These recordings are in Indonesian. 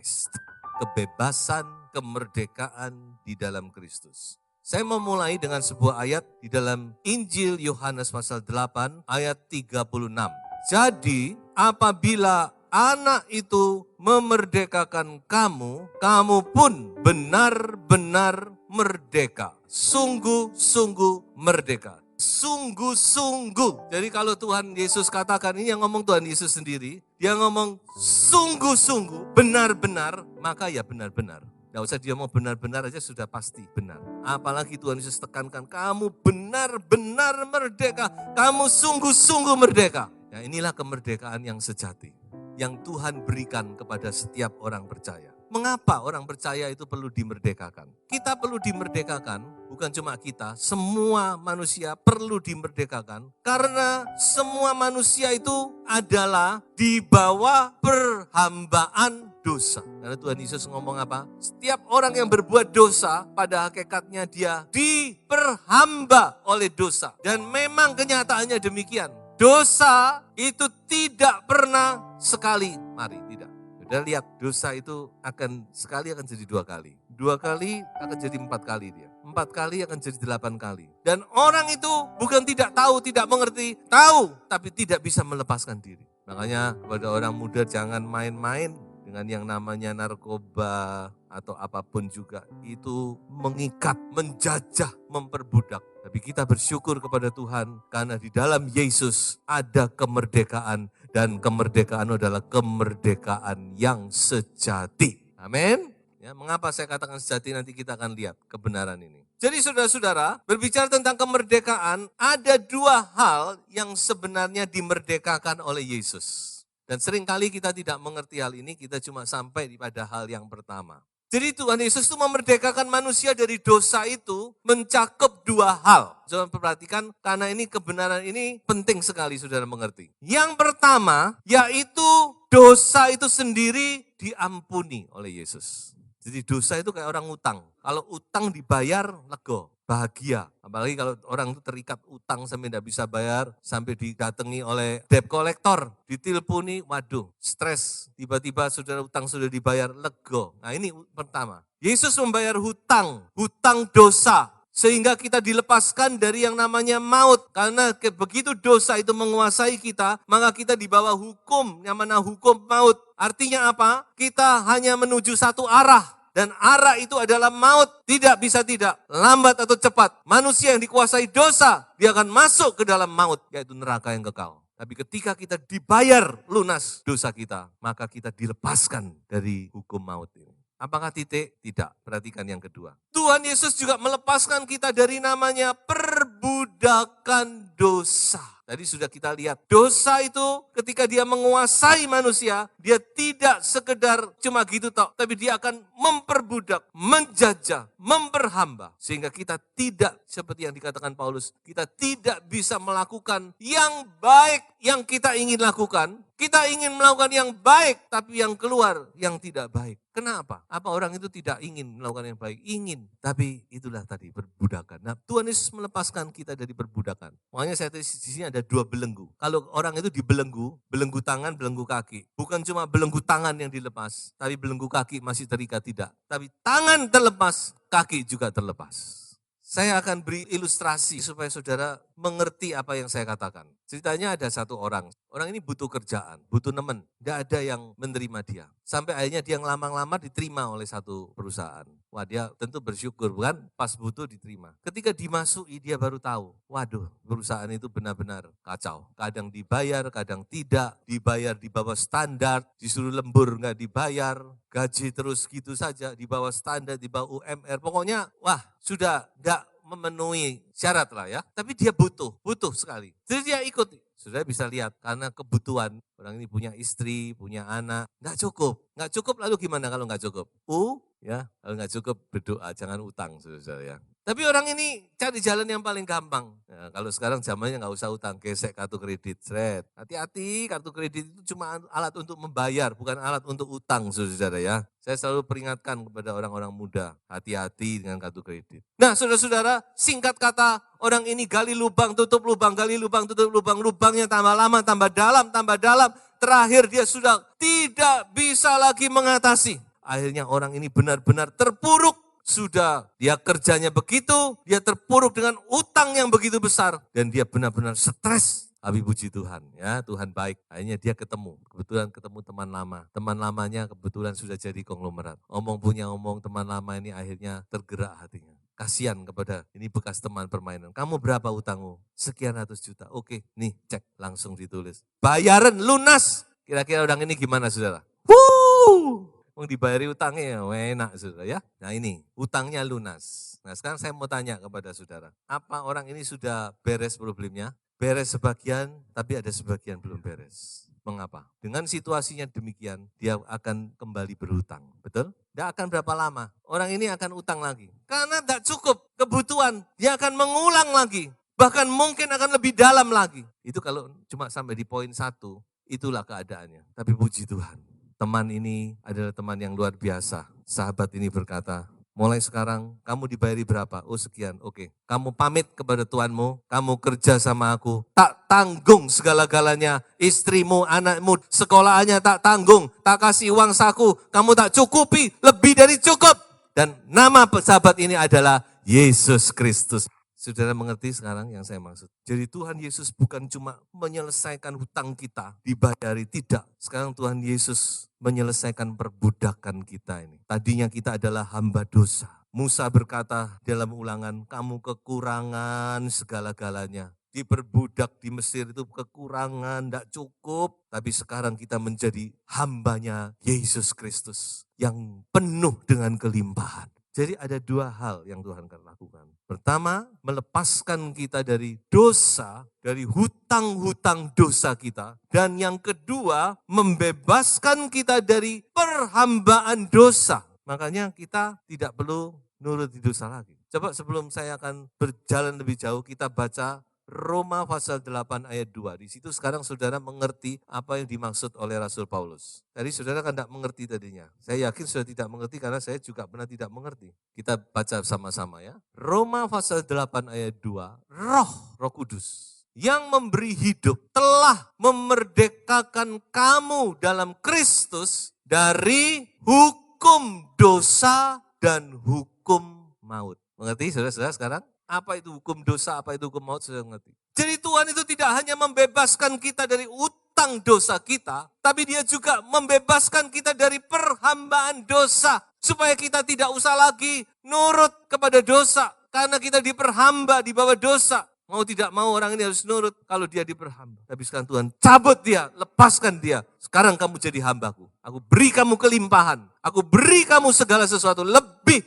Christ. Kebebasan, kemerdekaan di dalam Kristus. Saya memulai dengan sebuah ayat di dalam Injil Yohanes pasal 8 ayat 36. Jadi apabila Anak itu memerdekakan kamu, kamu pun benar-benar merdeka. Sungguh-sungguh merdeka. Sungguh-sungguh. Jadi kalau Tuhan Yesus katakan, ini yang ngomong Tuhan Yesus sendiri, dia ngomong sungguh-sungguh, benar-benar, maka ya benar-benar. Nggak usah dia mau benar-benar aja sudah pasti benar. Apalagi Tuhan Yesus tekankan, kamu benar-benar merdeka, kamu sungguh-sungguh merdeka. Ya inilah kemerdekaan yang sejati, yang Tuhan berikan kepada setiap orang percaya. Mengapa orang percaya itu perlu dimerdekakan? Kita perlu dimerdekakan, bukan cuma kita, semua manusia perlu dimerdekakan. Karena semua manusia itu adalah di bawah perhambaan dosa. Karena Tuhan Yesus ngomong apa? Setiap orang yang berbuat dosa, pada hakikatnya dia diperhamba oleh dosa. Dan memang kenyataannya demikian. Dosa itu tidak pernah sekali mari, tidak. Sudah lihat, dosa itu sekali akan jadi 2 kali. 2 kali akan jadi 4 kali dia. 4 kali akan jadi 8 kali. Dan orang itu bukan tidak tahu, tidak mengerti, tahu, tapi tidak bisa melepaskan diri. Makanya kepada orang muda jangan main-main dengan yang namanya narkoba atau apapun juga. Itu mengikat, menjajah, memperbudak. Tapi kita bersyukur kepada Tuhan karena di dalam Yesus ada kemerdekaan dan kemerdekaan adalah kemerdekaan yang sejati. Amin. Ya, mengapa saya katakan sejati, nanti kita akan lihat kebenaran ini. Jadi saudara-saudara, berbicara tentang kemerdekaan, ada 2 hal yang sebenarnya dimerdekakan oleh Yesus. Dan seringkali kita tidak mengerti hal ini, kita cuma sampai pada hal yang pertama. Jadi Tuhan Yesus itu memerdekakan manusia dari dosa itu mencakup 2 hal. Coba perhatikan, karena ini kebenaran ini penting sekali saudara mengerti. Yang pertama, yaitu dosa itu sendiri diampuni oleh Yesus. Jadi dosa itu kayak orang utang. Kalau utang dibayar, lega, bahagia. Apalagi kalau orang itu terikat utang sampai tidak bisa bayar, sampai didatangi oleh debt collector, diteleponi, waduh, stres. Tiba-tiba saudara utang sudah dibayar, lega. Nah ini pertama. Yesus membayar hutang dosa. Sehingga kita dilepaskan dari yang namanya maut. Karena begitu dosa itu menguasai kita, maka kita dibawa hukum, yang mana hukum maut. Artinya apa? Kita hanya menuju satu arah. Dan arah itu adalah maut, tidak bisa tidak, lambat atau cepat. Manusia yang dikuasai dosa, dia akan masuk ke dalam maut, yaitu neraka yang kekal. Tapi ketika kita dibayar lunas dosa kita, maka kita dilepaskan dari hukum maut ini. Apakah titik? Tidak. Perhatikan yang kedua. Tuhan Yesus juga melepaskan kita dari namanya perbudakan dosa. Tadi sudah kita lihat, dosa itu ketika dia menguasai manusia, dia tidak sekedar cuma gitu tok, tapi dia akan memperbudak, menjajah, memperhamba. Sehingga kita tidak, seperti yang dikatakan Paulus, kita tidak bisa melakukan yang baik yang kita ingin lakukan. Kita ingin melakukan yang baik, tapi yang keluar yang tidak baik. Kenapa? Apa orang itu tidak ingin melakukan yang baik? Ingin, tapi itulah tadi perbudakan. Nah, Tuhan Yesus melepaskan kita dari perbudakan. Makanya saya di sini ada 2 belenggu. Kalau orang itu dibelenggu, belenggu tangan, belenggu kaki. Bukan cuma belenggu tangan yang dilepas, tapi belenggu kaki masih terikat tidak. Tapi tangan terlepas, kaki juga terlepas. Saya akan beri ilustrasi supaya saudara mengerti apa yang saya katakan. Ceritanya ada satu orang ini butuh kerjaan, butuh nemen. Tidak ada yang menerima dia. Sampai akhirnya dia ngelamar-lamar diterima oleh satu perusahaan. Wah dia tentu bersyukur, bukan? Pas butuh diterima. Ketika dimasuki dia baru tahu, waduh perusahaan itu benar-benar kacau. Kadang dibayar, kadang tidak. Dibayar di bawah standar, disuruh lembur nggak dibayar. Gaji terus gitu saja, di bawah standar, di bawah UMR. Pokoknya wah sudah nggak memenuhi syarat lah ya. Tapi dia butuh sekali. Jadi dia ikut. Saudara bisa lihat, karena kebutuhan, orang ini punya istri, punya anak, nggak cukup lalu gimana kalau nggak cukup? Ya, kalau nggak cukup berdoa, jangan utang saudara ya. Tapi orang ini cari jalan yang paling gampang. Ya, kalau sekarang zamannya nggak usah utang, gesek kartu kredit, seret. Hati-hati, kartu kredit itu cuma alat untuk membayar, bukan alat untuk utang saudara ya. Saya selalu peringatkan kepada orang-orang muda, hati-hati dengan kartu kredit. Nah saudara-saudara, singkat kata, orang ini gali lubang, tutup lubang, gali lubang, tutup lubang. Lubangnya tambah lama, tambah dalam. Terakhir dia sudah tidak bisa lagi mengatasi. Akhirnya orang ini benar-benar terpuruk. Sudah dia kerjanya begitu, dia terpuruk dengan utang yang begitu besar. Dan dia benar-benar stres. Tapi puji Tuhan, ya Tuhan baik. Akhirnya dia kebetulan ketemu teman lama. Teman lamanya kebetulan sudah jadi konglomerat. Omong punya omong, teman lama ini akhirnya tergerak hatinya. Kasihan kepada ini bekas teman permainan. Kamu berapa utangmu? Sekian ratus juta. Oke, nih cek langsung ditulis. Bayaran lunas. Kira-kira orang ini gimana saudara? Mau dibayari utangnya ya, enak saudara ya. Nah ini, utangnya lunas. Nah sekarang saya mau tanya kepada saudara, apa orang ini sudah beres problemnya? Beres sebagian, tapi ada sebagian belum beres. Mengapa? Dengan situasinya demikian, dia akan kembali berhutang. Betul? Tidak akan berapa lama, orang ini akan utang lagi. Karena tidak cukup kebutuhan, dia akan mengulang lagi. Bahkan mungkin akan lebih dalam lagi. Itu kalau cuma sampai di poin 1, itulah keadaannya. Tapi puji Tuhan. Teman ini adalah teman yang luar biasa. Sahabat ini berkata, mulai sekarang kamu dibayari berapa? Oh sekian, oke. Kamu pamit kepada Tuhanmu, kamu kerja sama aku. Tak tanggung segala-galanya, istrimu, anakmu, sekolahannya tak tanggung. Tak kasih uang saku, kamu tak cukupi, lebih dari cukup. Dan nama sahabat ini adalah Yesus Kristus. Saudara mengerti sekarang yang saya maksud? Jadi Tuhan Yesus bukan cuma menyelesaikan hutang kita, dibayari, tidak. Sekarang Tuhan Yesus menyelesaikan perbudakan kita ini. Tadinya kita adalah hamba dosa. Musa berkata dalam Ulangan, kamu kekurangan segala-galanya. Diperbudak di Mesir itu kekurangan, tidak cukup. Tapi sekarang kita menjadi hambanya Yesus Kristus yang penuh dengan kelimpahan. Jadi ada 2 hal yang Tuhan akan lakukan. Pertama, melepaskan kita dari dosa, dari hutang-hutang dosa kita. Dan yang kedua, membebaskan kita dari perhambaan dosa. Makanya kita tidak perlu nurut di dosa lagi. Coba sebelum saya akan berjalan lebih jauh, kita baca Roma pasal 8 ayat 2. Di situ sekarang saudara mengerti apa yang dimaksud oleh Rasul Paulus. Tadi saudara kan tidak mengerti tadinya. Saya yakin sudah tidak mengerti karena saya juga pernah tidak mengerti. Kita baca sama-sama ya. Roma pasal 8 ayat 2. Roh Kudus yang memberi hidup telah memerdekakan kamu dalam Kristus dari hukum dosa dan hukum maut. Mengerti saudara-saudara sekarang? Apa itu hukum dosa, apa itu hukum maut, sudah mengerti. Jadi Tuhan itu tidak hanya membebaskan kita dari utang dosa kita, tapi dia juga membebaskan kita dari perhambaan dosa. Supaya kita tidak usah lagi nurut kepada dosa. Karena kita diperhamba di bawah dosa. Mau tidak mau orang ini harus nurut kalau dia diperhamba. Tapi sekarang Tuhan cabut dia, lepaskan dia. Sekarang kamu jadi hambaku. Aku beri kamu kelimpahan. Aku beri kamu segala sesuatu lebih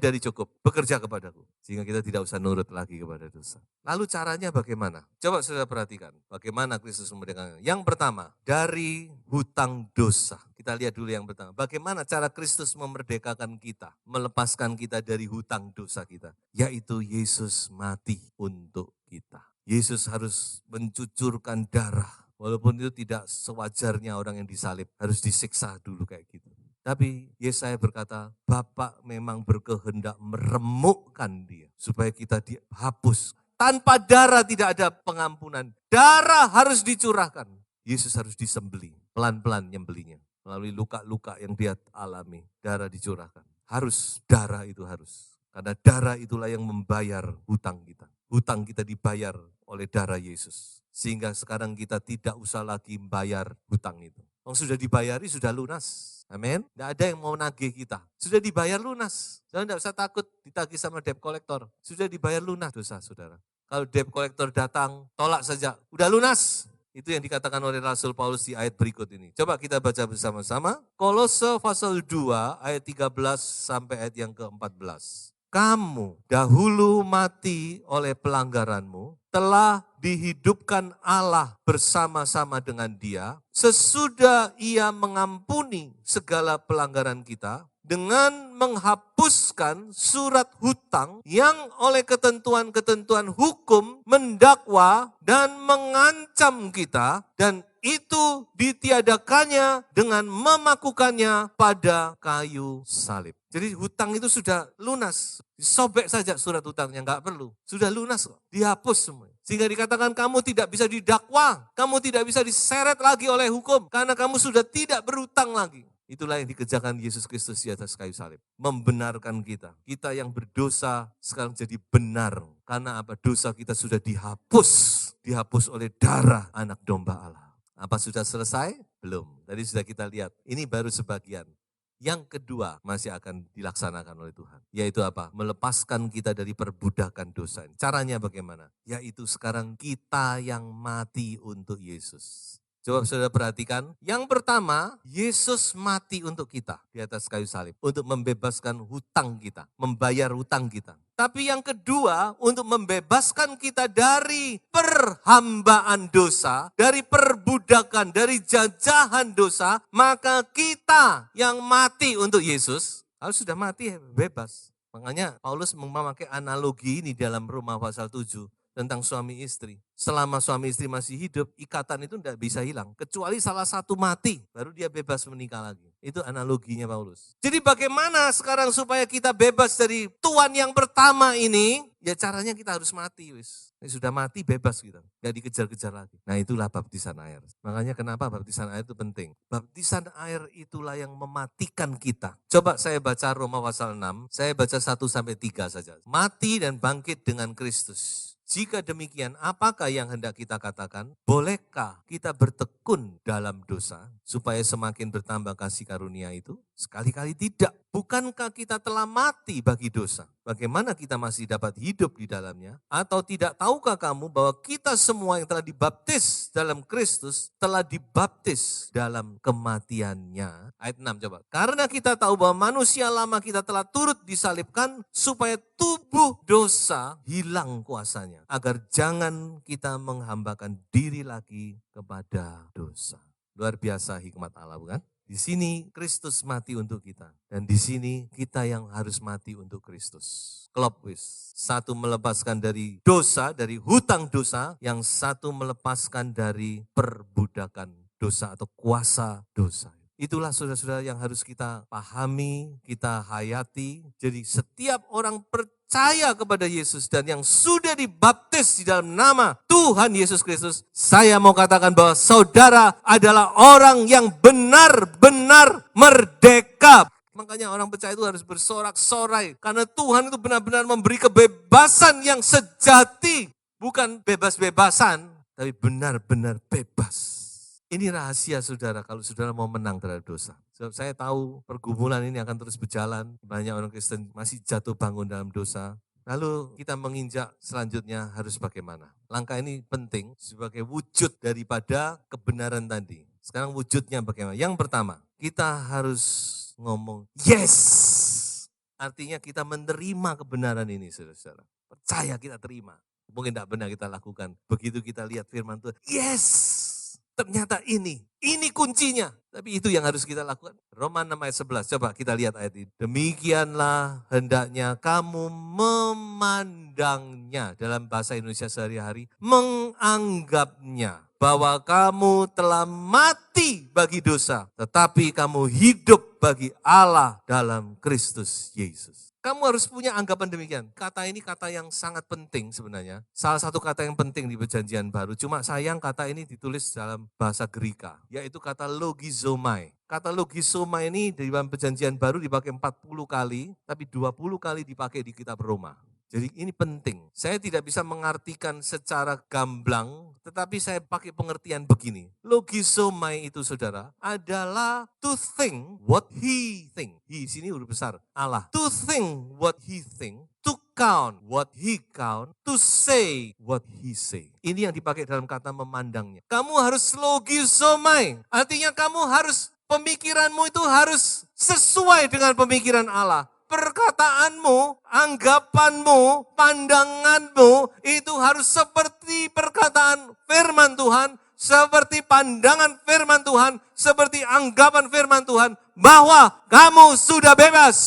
dari cukup. Bekerja kepadaku. Sehingga kita tidak usah nurut lagi kepada dosa. Lalu caranya bagaimana? Coba saudara perhatikan. Bagaimana Kristus memerdekakan. Yang pertama, dari hutang dosa. Kita lihat dulu yang pertama. Bagaimana cara Kristus memerdekakan kita. Melepaskan kita dari hutang dosa kita. Yaitu Yesus mati untuk kita. Yesus harus mencucurkan darah. Walaupun itu tidak sewajarnya orang yang disalib. Harus disiksa dulu kayak gitu. Tapi Yesaya berkata, Bapa memang berkehendak meremukkan dia. Supaya kita dihapus. Tanpa darah tidak ada pengampunan. Darah harus dicurahkan. Yesus harus disembelih. Pelan-pelan nyembelinya. Melalui luka-luka yang dia alami. Darah dicurahkan. Darah itu harus. Karena darah itulah yang membayar hutang kita. Hutang kita dibayar oleh darah Yesus. Sehingga sekarang kita tidak usah lagi membayar hutang itu. Sudah dibayari, sudah lunas. Amin. Tidak ada yang mau nagih kita. Sudah dibayar lunas. Saudara tidak usah takut ditagih sama debt collector. Sudah dibayar lunas dosa saudara. Kalau debt collector datang, tolak saja. Udah lunas. Itu yang dikatakan oleh Rasul Paulus di ayat berikut ini. Coba kita baca bersama-sama. Kolose pasal 2 ayat 13 sampai ayat yang ke-14. Kamu dahulu mati oleh pelanggaranmu, telah dihidupkan Allah bersama-sama dengan Dia, sesudah Ia mengampuni segala pelanggaran kita, dengan menghapuskan surat hutang yang oleh ketentuan-ketentuan hukum mendakwa dan mengancam kita, dan itu ditiadakannya dengan memakukannya pada kayu salib. Jadi hutang itu sudah lunas. Disobek saja surat hutangnya, enggak perlu. Sudah lunas kok, dihapus semua. Sehingga dikatakan kamu tidak bisa didakwa, kamu tidak bisa diseret lagi oleh hukum. Karena kamu sudah tidak berhutang lagi. Itulah yang dikerjakan Yesus Kristus di atas kayu salib. Membenarkan kita. Kita yang berdosa sekarang jadi benar. Karena apa? Dosa kita sudah dihapus. Dihapus oleh darah anak domba Allah. Apa sudah selesai? Belum. Tadi sudah kita lihat. Ini baru sebagian. Yang kedua masih akan dilaksanakan oleh Tuhan. Yaitu apa? Melepaskan kita dari perbudakan dosa. Caranya bagaimana? Yaitu sekarang kita yang mati untuk Yesus. Coba saudara perhatikan. Yang pertama, Yesus mati untuk kita di atas kayu salib. Untuk membebaskan hutang kita, membayar hutang kita. Tapi yang kedua, untuk membebaskan kita dari perhambaan dosa, dari perbudakan, dari jajahan dosa, maka kita yang mati untuk Yesus, harus sudah mati bebas. Makanya Paulus memakai analogi ini dalam Roma pasal 7 tentang suami istri. Selama suami istri masih hidup, ikatan itu tidak bisa hilang. Kecuali salah satu mati, baru dia bebas menikah lagi. Itu analoginya Paulus. Jadi bagaimana sekarang supaya kita bebas dari tuan yang pertama ini? Ya caranya kita harus mati. Sudah mati bebas kita, nggak dikejar-kejar lagi. Nah itulah baptisan air. Makanya kenapa baptisan air itu penting. Baptisan air itulah yang mematikan kita. Coba saya baca Roma pasal 6, saya baca 1-3 saja. Mati dan bangkit dengan Kristus. Jika demikian, apakah yang hendak kita katakan? Bolehkah kita bertekun dalam dosa supaya semakin bertambah kasih karunia itu? Sekali-kali tidak. Bukankah kita telah mati bagi dosa? Bagaimana kita masih dapat hidup di dalamnya? Atau tidak tahukah kamu bahwa kita semua yang telah dibaptis dalam Kristus telah dibaptis dalam kematiannya? Ayat 6 coba. Karena kita tahu bahwa manusia lama kita telah turut disalibkan supaya tubuh dosa hilang kuasanya. Agar jangan kita menghambakan diri lagi kepada dosa. Luar biasa hikmat Allah, bukan? Di sini Kristus mati untuk kita. Dan di sini kita yang harus mati untuk Kristus. Klop wis. Satu melepaskan dari dosa, dari hutang dosa. Yang satu melepaskan dari perbudakan dosa atau kuasa dosa. Itulah saudara-saudara yang harus kita pahami, kita hayati. Jadi setiap orang percaya kepada Yesus dan yang sudah dibaptis di dalam nama Tuhan Yesus Kristus, saya mau katakan bahwa saudara adalah orang yang benar-benar merdeka. Makanya orang percaya itu harus bersorak-sorai. Karena Tuhan itu benar-benar memberi kebebasan yang sejati. Bukan bebas-bebasan, tapi benar-benar bebas. Ini rahasia saudara, kalau saudara mau menang terhadap dosa. Sebab saya tahu pergumulan ini akan terus berjalan. Banyak orang Kristen masih jatuh bangun dalam dosa. Lalu kita menginjak selanjutnya harus bagaimana? Langkah ini penting sebagai wujud daripada kebenaran tadi. Sekarang wujudnya bagaimana? Yang pertama, kita harus ngomong yes. Artinya kita menerima kebenaran ini saudara-saudara. Percaya kita terima. Mungkin tidak benar kita lakukan. Begitu kita lihat firman Tuhan, yes. Ternyata ini kuncinya. Tapi itu yang harus kita lakukan. Roma 6 ayat 11, coba kita lihat ayat ini. Demikianlah hendaknya kamu memandangnya, dalam bahasa Indonesia sehari-hari, menganggapnya bahwa kamu telah mati bagi dosa, tetapi kamu hidup bagi Allah dalam Kristus Yesus. Kamu harus punya anggapan demikian. Kata ini kata yang sangat penting sebenarnya. Salah satu kata yang penting di perjanjian baru. Cuma sayang kata ini ditulis dalam bahasa Greka. Yaitu kata logizomai. Kata logizomai ini di dalam perjanjian baru dipakai 40 kali. Tapi 20 kali dipakai di kitab Roma. Jadi ini penting. Saya tidak bisa mengartikan secara gamblang, tetapi saya pakai pengertian begini. Logizomai itu saudara, adalah to think what he think. He sini huruf besar, Allah. To think what he think, to count what he count, to say what he say. Ini yang dipakai dalam kata memandangnya. Kamu harus logizomai, artinya kamu harus, pemikiranmu itu harus sesuai dengan pemikiran Allah. Perkataanmu, anggapanmu, pandanganmu itu harus seperti perkataan firman Tuhan, seperti pandangan firman Tuhan, seperti anggapan firman Tuhan, bahwa kamu sudah bebas.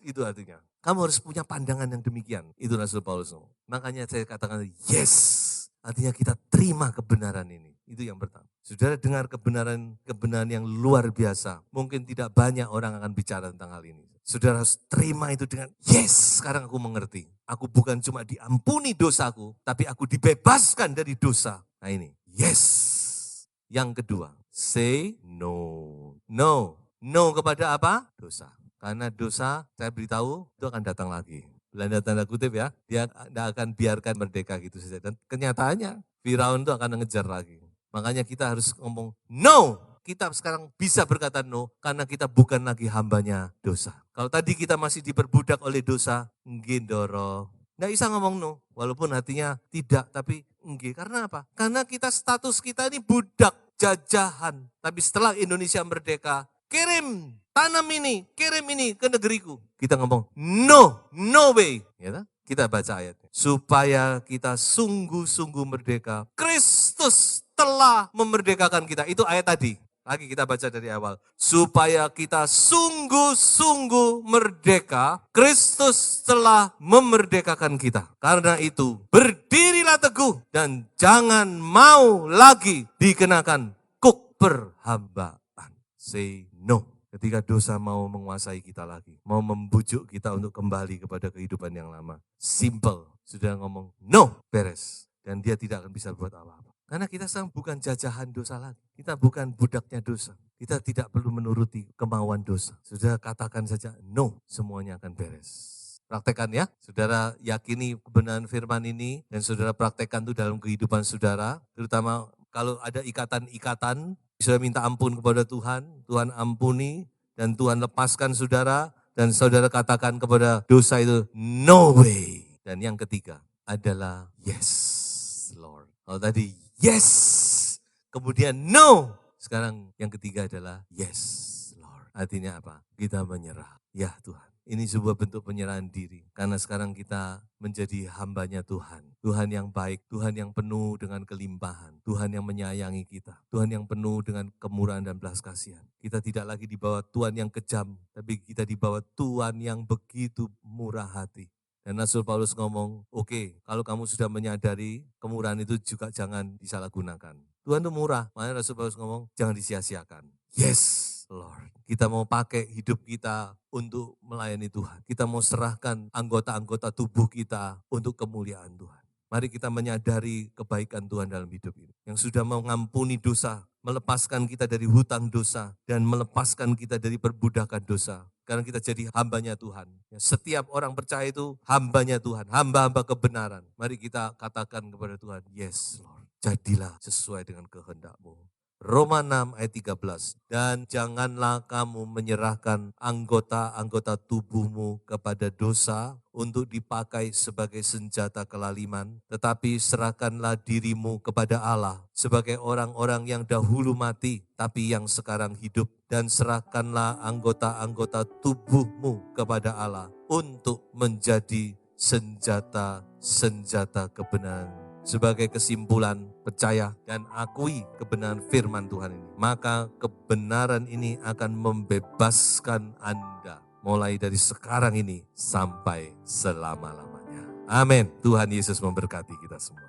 Itu artinya. Kamu harus punya pandangan yang demikian. Itu Rasul Paulus. Makanya saya katakan yes. Artinya kita terima kebenaran ini. Itu yang pertama. Saudara dengar kebenaran yang luar biasa. Mungkin tidak banyak orang akan bicara tentang hal ini. Saudara harus terima itu dengan yes, sekarang aku mengerti. Aku bukan cuma diampuni dosaku, tapi aku dibebaskan dari dosa. Nah ini, yes. Yang kedua, say no. No. No kepada apa? Dosa. Karena dosa, saya beritahu, itu akan datang lagi. Belanda tanda kutip ya, dia tidak akan biarkan merdeka gitu saja. Dan kenyataannya, Firaun itu akan ngejar lagi. Makanya kita harus ngomong no. Kita sekarang bisa berkata no, karena kita bukan lagi hambanya dosa. Kalau tadi kita masih diperbudak oleh dosa, ngendoro. Nggak bisa ngomong no, walaupun hatinya tidak, tapi enggak. Karena apa? Karena kita status kita ini budak jajahan. Tapi setelah Indonesia merdeka, kirim tanam ini, kirim ini ke negeriku. Kita ngomong, no way. Ya, kita baca ayatnya. Supaya kita sungguh-sungguh merdeka. Kristus telah memerdekakan kita. Itu ayat tadi. Lagi kita baca dari awal. Supaya kita sungguh-sungguh merdeka. Kristus telah memerdekakan kita. Karena itu, berdirilah teguh dan jangan mau lagi dikenakan kuk perhambaan. Say no. Ketika dosa mau menguasai kita lagi. Mau membujuk kita untuk kembali kepada kehidupan yang lama. Simple. Sudah ngomong no, beres. Dan dia tidak akan bisa buat apa-apa. Karena kita sekarang bukan jajahan dosa lagi. Kita bukan budaknya dosa. Kita tidak perlu menuruti kemauan dosa. Sudah katakan saja no, semuanya akan beres. Praktekan ya, saudara yakini kebenaran firman ini dan saudara praktekkan itu dalam kehidupan saudara. Terutama kalau ada ikatan-ikatan, saudara minta ampun kepada Tuhan, Tuhan ampuni dan Tuhan lepaskan saudara dan saudara katakan kepada dosa itu no way. Dan yang ketiga adalah yes Lord. Kalau tadi yes, kemudian no. Sekarang yang ketiga adalah yes Lord. Artinya apa? Kita menyerah. Ya Tuhan. Ini sebuah bentuk penyerahan diri. Karena sekarang kita menjadi hambanya Tuhan. Tuhan yang baik, Tuhan yang penuh dengan kelimpahan. Tuhan yang menyayangi kita. Tuhan yang penuh dengan kemurahan dan belas kasihan. Kita tidak lagi di bawah Tuhan yang kejam. Tapi kita di bawah Tuhan yang begitu murah hati. Dan Rasul Paulus ngomong, oke, kalau kamu sudah menyadari kemurahan itu juga jangan disalahgunakan. Tuhan itu murah. Makanya Rasul Paulus ngomong, jangan disia-siakan. Yes Lord. Kita mau pakai hidup kita untuk melayani Tuhan. Kita mau serahkan anggota-anggota tubuh kita untuk kemuliaan Tuhan. Mari kita menyadari kebaikan Tuhan dalam hidup ini. Yang sudah mengampuni dosa, melepaskan kita dari hutang dosa, dan melepaskan kita dari perbudakan dosa. Karena kita jadi hambanya Tuhan. Setiap orang percaya itu hambanya Tuhan, hamba-hamba kebenaran. Mari kita katakan kepada Tuhan, yes Lord, jadilah sesuai dengan kehendak-Mu. Roma 6 ayat 13. Dan janganlah kamu menyerahkan anggota-anggota tubuhmu kepada dosa untuk dipakai sebagai senjata kelaliman, tetapi serahkanlah dirimu kepada Allah sebagai orang-orang yang dahulu mati, tapi yang sekarang hidup. Dan serahkanlah anggota-anggota tubuhmu kepada Allah untuk menjadi senjata-senjata kebenaran. Sebagai kesimpulan, percaya dan akui kebenaran firman Tuhan ini. Maka kebenaran ini akan membebaskan Anda mulai dari sekarang ini sampai selama-lamanya. Amin. Tuhan Yesus memberkati kita semua.